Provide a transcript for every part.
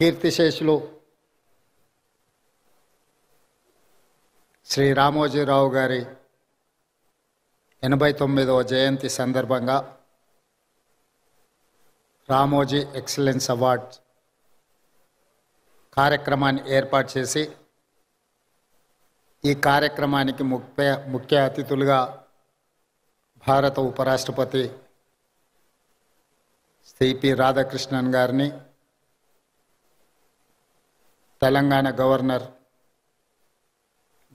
కీర్తిశేషులు శ్రీ రామోజీరావు గారి 89వ జయంతి సందర్భంగా రామోజీ ఎక్సలెన్స్ అవార్డ్ కార్యక్రమాన్ని ఏర్పాటు చేసి ఈ కార్యక్రమానికి ముఖ్య అతిథులుగా భారత ఉపరాష్ట్రపతి సిపి రాధాకృష్ణన్ గారిని, తెలంగాణ గవర్నర్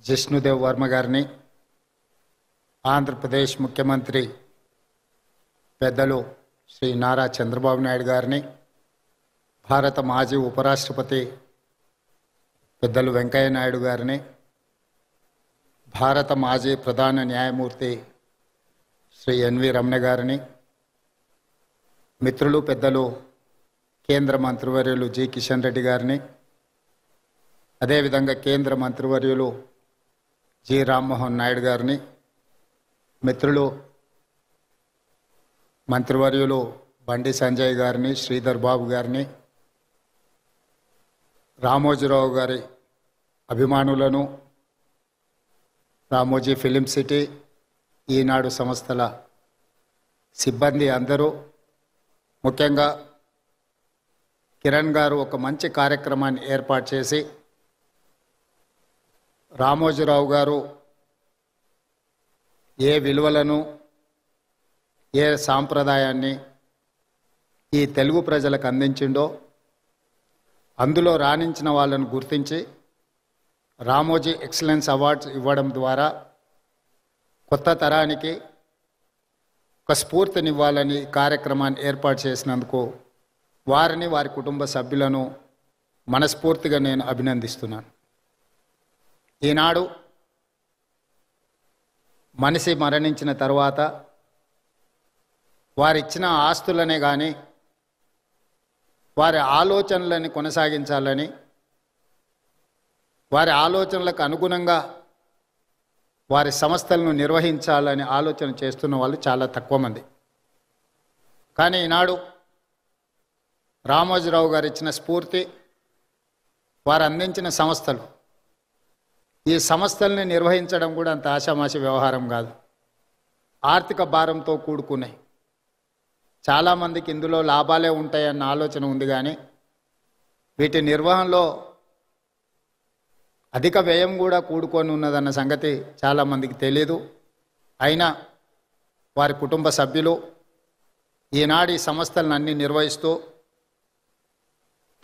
జిష్ణుదేవ్ వర్మ గారిని, ఆంధ్రప్రదేశ్ ముఖ్యమంత్రి పెద్దలు శ్రీ నారా చంద్రబాబు నాయుడు గారిని, భారత మాజీ ఉపరాష్ట్రపతి పెద్దలు వెంకయ్య నాయుడు గారిని, భారత మాజీ ప్రధాన న్యాయమూర్తి శ్రీ ఎన్వి రమణ గారిని, మిత్రులు పెద్దలు కేంద్ర మంత్రివర్యులు జి కిషన్ రెడ్డి గారిని, అదేవిధంగా కేంద్ర మంత్రివర్యులు జి రామ్మోహన్ నాయుడు గారిని, మిత్రులు మంత్రివర్యులు బండి సంజయ్ గారిని, శ్రీధర్ బాబు గారిని, రామోజీరావు గారి అభిమానులను, రామోజీ ఫిలిం సిటీ, ఈనాడు సంస్థల సిబ్బంది అందరూ, ముఖ్యంగా కిరణ్ గారు ఒక మంచి కార్యక్రమాన్ని ఏర్పాటు చేసి రామోజీరావు గారు ఏ విలువలను, ఏ సాంప్రదాయాన్ని ఈ తెలుగు ప్రజలకు అందించిండో అందులో రాణించిన వాళ్ళను గుర్తించి రామోజీ ఎక్సలెన్స్ అవార్డ్స్ ఇవ్వడం ద్వారా కొత్త తరానికి ఒక స్ఫూర్తినివ్వాలని కార్యక్రమాన్ని ఏర్పాటు చేసినందుకు వారిని, వారి కుటుంబ సభ్యులను మనస్ఫూర్తిగా నేను అభినందిస్తున్నాను. ఈనాడు మనిషి మరణించిన తర్వాత వారిచ్చిన ఆస్తులనే కానీ వారి ఆలోచనలని కొనసాగించాలని, వారి ఆలోచనలకు అనుగుణంగా వారి సంస్థలను నిర్వహించాలని ఆలోచన చేస్తున్న వాళ్ళు చాలా తక్కువ మంది. కానీ ఈనాడు రామోజీరావు గారు ఇచ్చిన స్ఫూర్తి, వారు అందించిన సంస్థలు, ఈ సంస్థల్ని నిర్వహించడం కూడా అంత ఆషామాషి వ్యవహారం కాదు. ఆర్థిక భారంతో కూడుకున్నాయి. చాలామందికి ఇందులో లాభాలే ఉంటాయన్న ఆలోచన ఉంది, కానీ వీటి నిర్వహణలో అధిక వ్యయం కూడా కూడుకొని ఉన్నదన్న సంగతి చాలామందికి తెలియదు. అయినా వారి కుటుంబ సభ్యులు ఈనాడు ఈ సంస్థలను అన్నీ నిర్వహిస్తూ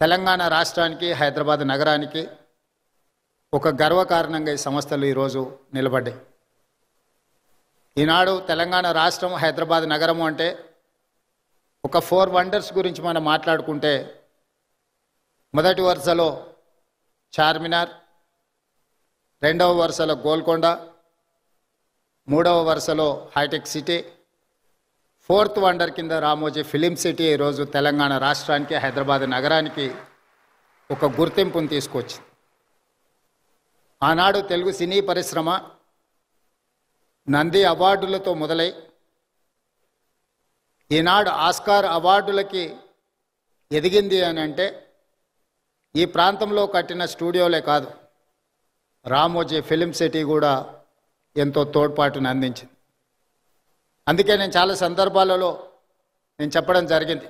తెలంగాణ రాష్ట్రానికి, హైదరాబాద్ నగరానికి ఒక గర్వకారణంగా ఈ సంస్థలు ఈరోజు నిలబడ్డాయి. ఈనాడు తెలంగాణ రాష్ట్రం, హైదరాబాద్ నగరము అంటే ఒక 4 వండర్స్ గురించి మనం మాట్లాడుకుంటే మొదటి వరుసలో చార్మినార్, రెండవ వరుసలో గోల్కొండ, మూడవ వరుసలో హైటెక్ సిటీ, 4th వండర్ కింద రామోజీ ఫిలిం సిటీ ఈరోజు తెలంగాణ రాష్ట్రానికి, హైదరాబాద్ నగరానికి ఒక గుర్తింపును తీసుకొచ్చింది. ఆనాడు తెలుగు సినీ పరిశ్రమ నంది అవార్డులతో మొదలై ఈనాడు ఆస్కార్ అవార్డులకి ఎదిగింది అని అంటే ఈ ప్రాంతంలో కట్టిన స్టూడియోలే కాదు, రామోజీ ఫిలిం సిటీ కూడా ఎంతో తోడ్పాటును అందించింది. అందుకే నేను చాలా సందర్భాలలో చెప్పడం జరిగింది,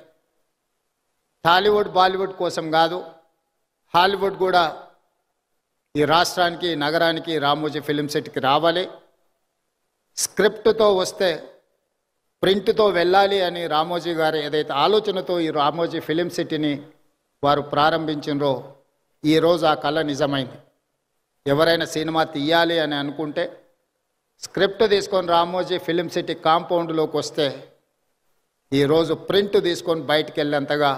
టాలీవుడ్ బాలీవుడ్ కోసం కాదు, హాలీవుడ్ కూడా ఈ రాష్ట్రానికి, నగరానికి, రామోజీ ఫిలిం సిటీకి రావాలి. స్క్రిప్ట్తో వస్తే ప్రింట్తో వెళ్ళాలి అని రామోజీ గారు ఏదైతే ఆలోచనతో ఈ రామోజీ ఫిలిం సిటీని వారు ప్రారంభించినరో ఈరోజు ఆ కళ నిజమైంది. ఎవరైనా సినిమా తీయాలి అని అనుకుంటే స్క్రిప్ట్ తీసుకొని రామోజీ ఫిలిం సిటీ కాంపౌండ్లోకి వస్తే ఈరోజు ప్రింట్ తీసుకొని బయటికి వెళ్ళేంతగా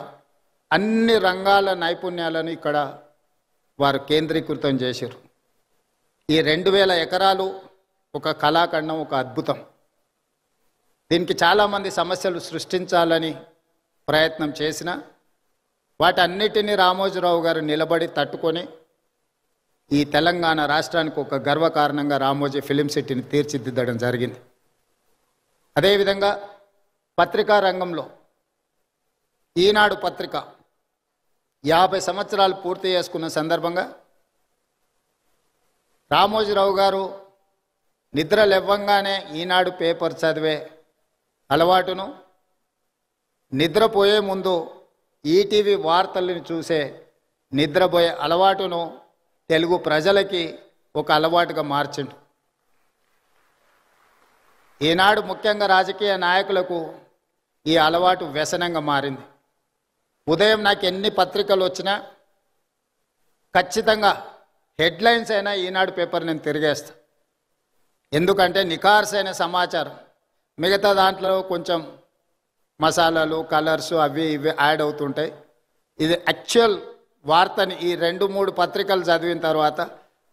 అన్ని రంగాల నైపుణ్యాలను ఇక్కడ వారు కేంద్రీకృతం చేశారు. ఈ 2000 ఎకరాలు ఒక కళాఖండం, ఒక అద్భుతం. దీనికి చాలామంది సమస్యలు సృష్టించాలని ప్రయత్నం చేసిన వాటన్నిటినీ రామోజీరావు గారు నిలబడి తట్టుకొని ఈ తెలంగాణ రాష్ట్రానికి ఒక గర్వకారణంగా రామోజీ ఫిలిం సిటీని తీర్చిదిద్దడం జరిగింది. అదేవిధంగా పత్రికా రంగంలో ఈనాడు పత్రిక 50 సంవత్సరాలు పూర్తి చేసుకున్న సందర్భంగా రామోజీరావు గారు నిద్ర లేవగానే ఈనాడు పేపర్ చదివే అలవాటును, నిద్రపోయే ముందు ఈటీవీ వార్తలను చూసే నిద్రపోయే అలవాటును తెలుగు ప్రజలకి ఒక అలవాటుగా మార్చిండు. ఈనాడు ముఖ్యంగా రాజకీయ నాయకులకు ఈ అలవాటు వ్యసనంగా మారింది. ఉదయం నాకు ఎన్ని పత్రికలు వచ్చినా ఖచ్చితంగా హెడ్లైన్స్ అయినా ఈనాడు పేపర్ నేను తిరిగేస్తా. ఎందుకంటే నిఖార్సైన సమాచారం, మిగతా దాంట్లో కొంచెం మసాలాలు కలర్స్ అవి ఇవి యాడ్ అవుతుంటాయి. ఇది యాక్చువల్ వార్తని ఈ 2-3 పత్రికలు చదివిన తర్వాత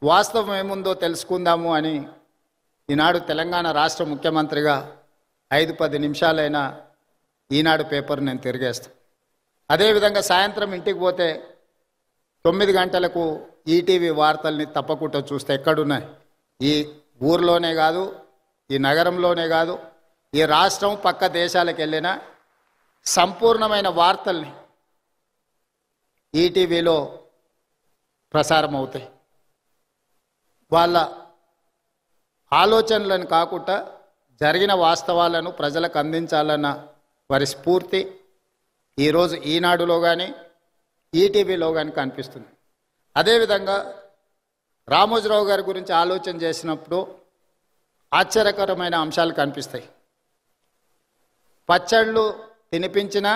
వాస్తవం ఏముందో తెలుసుకుందాము అని ఈనాడు తెలంగాణ రాష్ట్ర ముఖ్యమంత్రిగా 5-10 నిమిషాలైనా ఈనాడు పేపర్ నేను తిరిగేస్తాను. అదేవిధంగా సాయంత్రం ఇంటికి పోతే 9 గంటలకు ఈటీవీ వార్తల్ని తప్పకుండా చూస్తే ఎక్కడున్నాయి, ఈ ఊర్లోనే కాదు, ఈ నగరంలోనే కాదు, ఈ రాష్ట్రం పక్క దేశాలకు వెళ్ళిన సంపూర్ణమైన వార్తల్ని ఈటీవీలో ప్రసారం అవుతాయి. వాళ్ళ ఆలోచనలను కాకుండా జరిగిన వాస్తవాలను ప్రజలకు అందించాలన్న వారి స్ఫూర్తి ఈరోజు ఈనాడులో కానీ ఈటీవీలో కానీ కనిపిస్తుంది. అదేవిధంగా రామోజీరావు గారి గురించి ఆలోచన చేసినప్పుడు ఆశ్చర్యకరమైన అంశాలు కనిపిస్తాయి. పచ్చళ్ళు తినిపించిన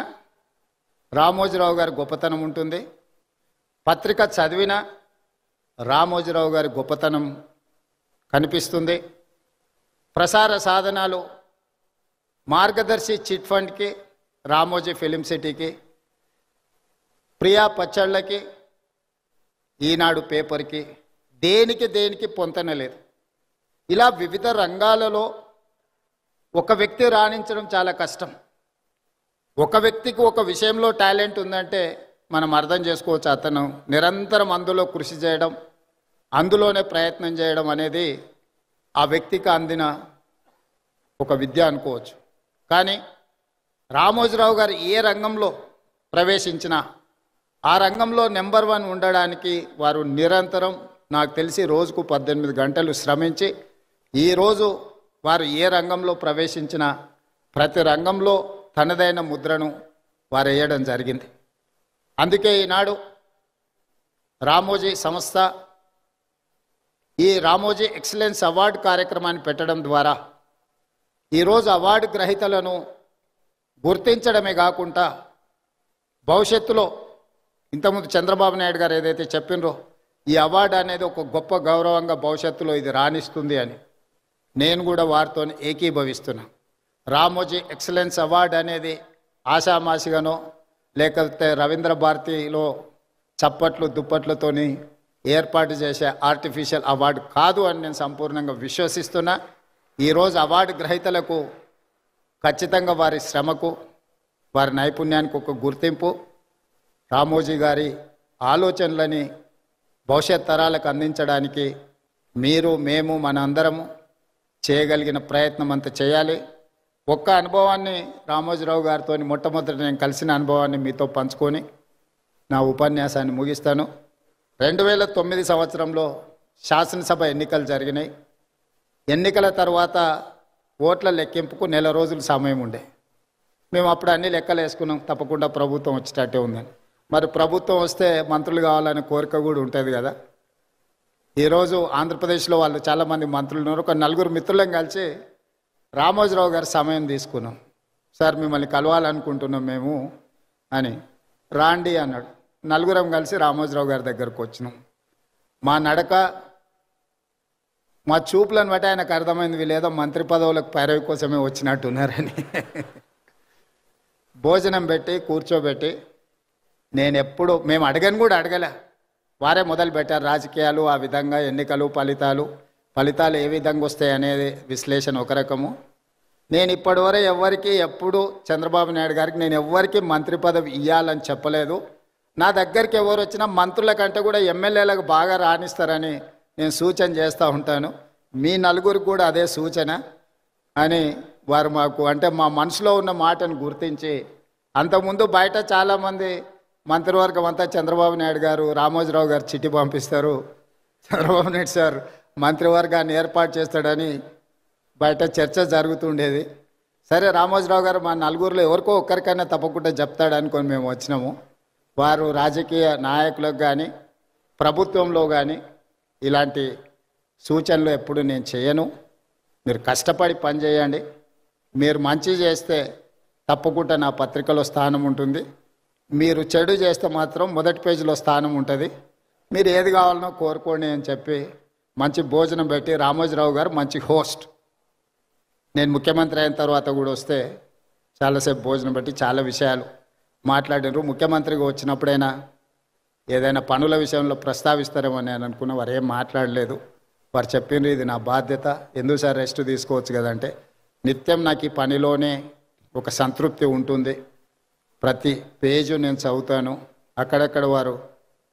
రామోజీరావు గారి గొప్పతనం ఉంటుంది, పత్రిక చదివిన రామోజీరావు గారి గొప్పతనం కనిపిస్తుంది. ప్రసార సాధనాలు మార్గదర్శి చిట్ ఫండ్కి, రామోజీ ఫిలిం సిటీకి, ప్రియా పచ్చళ్ళకి, ఈనాడు పేపర్కి దేనికి పొంతన లేదు. ఇలా వివిధ రంగాలలో ఒక వ్యక్తి రాణించడం చాలా కష్టం. ఒక వ్యక్తికి ఒక విషయంలో టాలెంట్ ఉందంటే మనం అర్థం చేసుకోవచ్చు, అతను నిరంతరం అందులో కృషి చేయడం, అందులోనే ప్రయత్నం చేయడం అనేది ఆ వ్యక్తికి అందిన ఒక విద్య అనుకోవచ్చు. కానీ రామోజీరావు గారు ఏ రంగంలో ప్రవేశించినా ఆ రంగంలో నెంబర్ 1 ఉండడానికి వారు నిరంతరం, నాకు తెలిసి రోజుకు 18 గంటలు శ్రమించి ఈరోజు వారు ఏ రంగంలో ప్రవేశించినా ప్రతి రంగంలో తనదైన ముద్రను వారు వేయడం జరిగింది. అందుకే ఈనాడు రామోజీ సంస్థ ఈ రామోజీ ఎక్సలెన్స్ అవార్డు కార్యక్రమాన్ని పెట్టడం ద్వారా ఈరోజు అవార్డు గ్రహీతలను గుర్తించడమే కాకుండా భవిష్యత్తులో ఇంతకుముందు చంద్రబాబు నాయుడు గారు ఏదైతే చెప్పినరో ఈ అవార్డు అనేది ఒక గొప్ప గౌరవంగా భవిష్యత్తులో ఇది రాణిస్తుంది అని నేను కూడా వారితో ఏకీభవిస్తున్నా. రామోజీ ఎక్సలెన్స్ అవార్డు అనేది ఆషామాషిగానో లేకపోతే రవీంద్ర భారతిలో చప్పట్లు దుప్పట్లతోని ఏర్పాటు చేసే ఆర్టిఫిషియల్ అవార్డు కాదు అని నేను సంపూర్ణంగా విశ్వసిస్తున్నా. ఈరోజు అవార్డు గ్రహీతలకు ఖచ్చితంగా వారి శ్రమకు, వారి నైపుణ్యానికి ఒక గుర్తింపు, రామోజీ గారి ఆలోచనలని భవిష్యత్ తరాలకు అందించడానికి మీరు, మేము, మన అందరము చేయగలిగిన ప్రయత్నం అంతా చేయాలి. ఒక్క అనుభవాన్ని రామోజీరావు గారితో మొట్టమొదటి నేను కలిసిన అనుభవాన్ని మీతో పంచుకొని నా ఉపన్యాసాన్ని ముగిస్తాను. 2009 సంవత్సరంలో శాసనసభ ఎన్నికలు జరిగినాయి. ఎన్నికల తర్వాత ఓట్ల లెక్కింపుకు 1 నెల రోజులు సమయం ఉండే. మేము అప్పుడు అన్ని లెక్కలు వేసుకున్నాం, తప్పకుండా ప్రభుత్వం వచ్చేటట్టే ఉందని. మరి ప్రభుత్వం వస్తే మంత్రులు కావాలనే కోరిక కూడా ఉంటుంది కదా. ఈరోజు ఆంధ్రప్రదేశ్లో వాళ్ళు చాలామంది మంత్రులు ఉన్నారు. ఒక 4 మిత్రులను కలిసి రామోజీరావు గారి సమయం తీసుకున్నాం. సార్ మిమ్మల్ని కలవాలనుకుంటున్నాం మేము అని. రాండి అన్నాడు. 4 కలిసి రామోజీరావు గారి దగ్గరకు వచ్చినాం. మా నడక, మా చూపులను బట్టి ఆయనకు అర్థమైంది వీళ్ళేదో మంత్రి పదవులకు పైరవి కోసమే వచ్చినట్టున్నారని. భోజనం పెట్టి కూర్చోబెట్టి మేము అడగని కూడా అడగలే, వారే మొదలు పెట్టారు రాజకీయాలు, ఆ విధంగా ఎన్నికలు, ఫలితాలు ఏ విధంగా వస్తాయి అనేది విశ్లేషణ ఒక రకము. నేను ఇప్పటివరకు ఎవరికి ఎప్పుడు చంద్రబాబు నాయుడు గారికి నేను ఎవరికి మంత్రి పదవి ఇవ్వాలని చెప్పలేదు. నా దగ్గరికి ఎవరు వచ్చినా మంత్రుల కంటే కూడా ఎమ్మెల్యేలకు బాగా రాణిస్తారని నేను సూచన చేస్తూ ఉంటాను. మీ 4 కూడా అదే సూచన అని వారు మాకు, అంటే మా మనసులో ఉన్న మాటను గుర్తించి, అంతకుముందు బయట చాలామంది మంత్రివర్గం అంతా చంద్రబాబు నాయుడు గారు రామోజీరావు గారు చిట్టి పంపిస్తారు. చంద్రబాబు నాయుడు సార్ మంత్రివర్గాన్ని ఏర్పాటు చేస్తాడని బయట చర్చ జరుగుతుండేది. సరే రామోజీరావు గారు మా నలుగురిలో ఎవరికో ఒక్కరికైనా తప్పకుండా చెప్తాడనుకొని మేము వచ్చినాము. వారు రాజకీయ నాయకులకు కానీ ప్రభుత్వంలో కానీ ఇలాంటి సూచనలు ఎప్పుడు నేను చేయను. మీరు కష్టపడి పని చేయండి. మీరు మంచి చేస్తే తప్పకుండా నా పత్రికలో స్థానం ఉంటుంది. మీరు చెడు చేస్తే మాత్రం మొదటి పేజీలో స్థానం ఉంటుంది. మీరు ఏది కావాలనో కోరుకోండి అని చెప్పి మంచి భోజనం పెట్టి రామోజీరావు గారు మంచి హోస్ట్. నేను ముఖ్యమంత్రి అయిన తర్వాత కూడా వస్తే చాలాసేపు భోజనం పెట్టి చాలా విషయాలు మాట్లాడినారు. ముఖ్యమంత్రిగా వచ్చినప్పుడైనా ఏదైనా పనుల విషయంలో ప్రస్తావిస్తారేమో నేను అనుకున్న. వారు ఏం మాట్లాడలేదు. వారు చెప్పిండ్రు ఇది నా బాధ్యత, ఎందుకు సార్ రెస్ట్ తీసుకోవచ్చు కదంటే, నిత్యం నాకు ఈ పనిలోనే ఒక సంతృప్తి ఉంటుంది. ప్రతి పేజు నేను చదువుతాను. అక్కడక్కడ వారు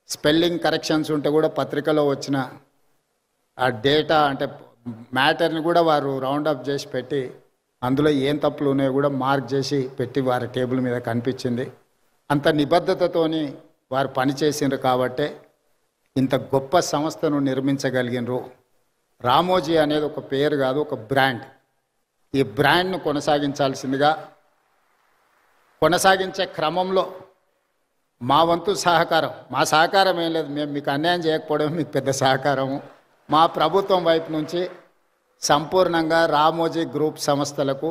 స్పెల్లింగ్ కరెక్షన్స్ ఉంటే కూడా పత్రికలో వచ్చిన ఆ డేటా అంటే మ్యాటర్ని కూడా వారు రౌండప్ చేసి పెట్టి అందులో ఏం తప్పులు ఉన్నాయో కూడా మార్క్ చేసి పెట్టి వారి టేబుల్ మీద కనిపించింది. అంత నిబద్ధతతోని వారు పనిచేసిండ్రు కాబట్టే ఇంత గొప్ప సంస్థను నిర్మించగలిగినరు. రామోజీ అనేది ఒక పేరు కాదు, ఒక బ్రాండ్. ఈ బ్రాండ్ను కొనసాగించే క్రమంలో మా వంతు సహకారం, మా సహకారం ఏం లేదు, మేము మీకు అన్యాయం చేయకపోవడం మీకు పెద్ద సహకారము. మా ప్రభుత్వం వైపు నుంచి సంపూర్ణంగా రామోజీ గ్రూప్ సంస్థలకు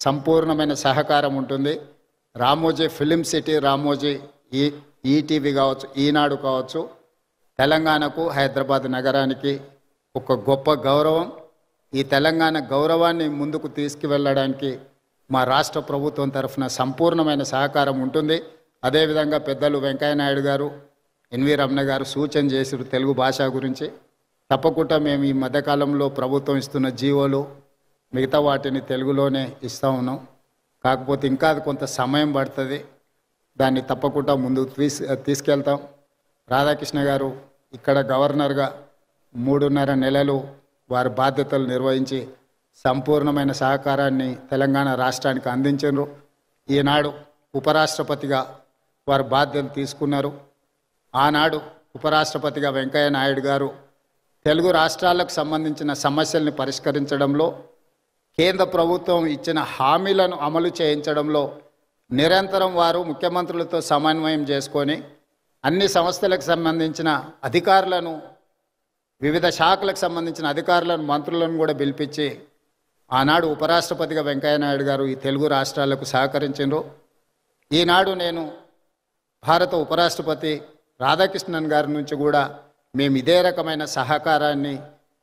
సంపూర్ణమైన సహకారం ఉంటుంది. Ramoji film city, Ramoji ETV కావచ్చు, ఈనాడు కావచ్చు, తెలంగాణకు హైదరాబాద్ నగరానికి ఒక గొప్ప గౌరవం. ఈ తెలంగాణ గౌరవాన్ని ముందుకు తీసుకువెళ్ళడానికి మా రాష్ట్ర ప్రభుత్వం తరఫున సంపూర్ణమైన సహకారం ఉంటుంది. అదేవిధంగా పెద్దలు వెంకయ్యనాయుడు గారు, ఎన్వి రమణ గారు సూచన చేసారు తెలుగు భాష గురించి. తప్పకుండా మేము ఈ మధ్యకాలంలో ప్రభుత్వం ఇస్తున్న జీవోలు మిగతా వాటిని తెలుగులోనే ఇస్తూ ఉన్నాం. కాకపోతే ఇంకా అది కొంత సమయం పడుతుంది. దాన్ని తప్పకుండా ముందుకు తీసుకెళ్తాం. రాధాకృష్ణ గారు ఇక్కడ గవర్నర్గా 3.5 నెలలు వారి బాధ్యతలు నిర్వహించి సంపూర్ణమైన సహకారాన్ని తెలంగాణ రాష్ట్రానికి అందించారు. ఈనాడు ఉపరాష్ట్రపతిగా వారు బాధ్యతలు తీసుకున్నారు. ఆనాడు ఉపరాష్ట్రపతిగా వెంకయ్య నాయుడు గారు తెలుగు రాష్ట్రాలకు సంబంధించిన సమస్యల్ని పరిష్కరించడంలో, కేంద్ర ప్రభుత్వం ఇచ్చిన హామీలను అమలు చేయించడంలో నిరంతరం వారు ముఖ్యమంత్రులతో సమన్వయం చేసుకొని అన్ని సంస్థలకు సంబంధించిన అధికారులను, వివిధ శాఖలకు సంబంధించిన అధికారులను, మంత్రులను కూడా పిలిపించి ఆనాడు ఉపరాష్ట్రపతిగా వెంకయ్యనాయుడు గారు ఈ తెలుగు రాష్ట్రాలకు సహకరించారు. ఈనాడు నేను భారత ఉపరాష్ట్రపతి రాధాకృష్ణన్ గారి నుంచి కూడా మేము ఇదే రకమైన సహకారాన్ని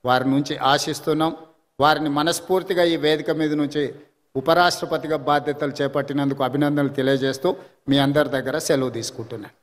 వారి నుంచి ఆశిస్తున్నాం. వారిని మనస్ఫూర్తిగా ఈ వేదిక మీద నుంచి ఉపరాష్ట్రపతిగా బాధ్యతలు చేపట్టినందుకు అభినందనలు తెలియజేస్తూ మీ అందరి దగ్గర సెలవు తీసుకుంటున్నాను.